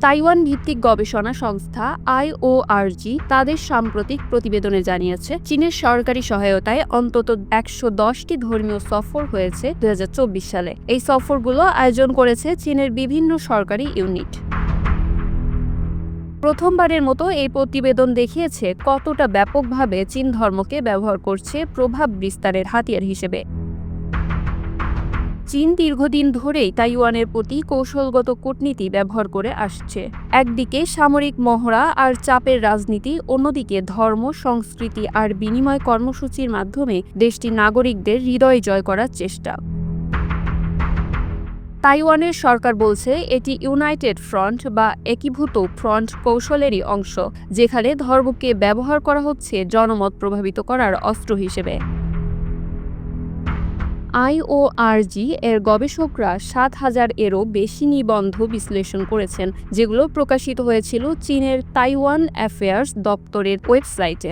Taiwan ভিত্তিক গবেষণা সংস্থা IORG তাদের সাম্প্রতিক প্রতিবেদনে জানিয়েছে, চীনের সরকারি সহায়তায় অন্তত 110টি ধর্মীয় সফর হয়েছে 2024 সালে। এই সফরগুলো আয়োজন করেছে চীনের বিভিন্ন সরকারি ইউনিট। প্রথমবারের মতো এই প্রতিবেদন দেখিয়েছে কতটা ব্যাপকভাবে চীন ধর্মকে ব্যবহার করছে প্রভাব বিস্তারের হাতিয়ার হিসেবে। চীন দীর্ঘদিন ধরেই তাইওয়ানের প্রতি কৌশলগত কূটনীতি ব্যবহার করে আসছে। একদিকে সামরিক মহড়া আর চাপের রাজনীতি, অন্যদিকে ধর্ম, সংস্কৃতি আর বিনিময় কর্মসূচির মাধ্যমে দেশটির নাগরিকদের হৃদয় জয় করার চেষ্টা। তাইওয়ানের সরকার বলছে এটি ইউনাইটেড ফ্রন্ট বা একীভূত ফ্রন্ট কৌশলেরই অংশ, যেখানে ধর্মকে ব্যবহার করা হচ্ছে জনমত প্রভাবিত করার অস্ত্র হিসেবে। IORG এর গবেষকরা 7,000-এরও বেশি নিবন্ধ বিশ্লেষণ করেছেন, যেগুলো প্রকাশিত হয়েছিল চীনের তাইওয়ান অ্যাফেয়ার্স দপ্তরের ওয়েবসাইটে।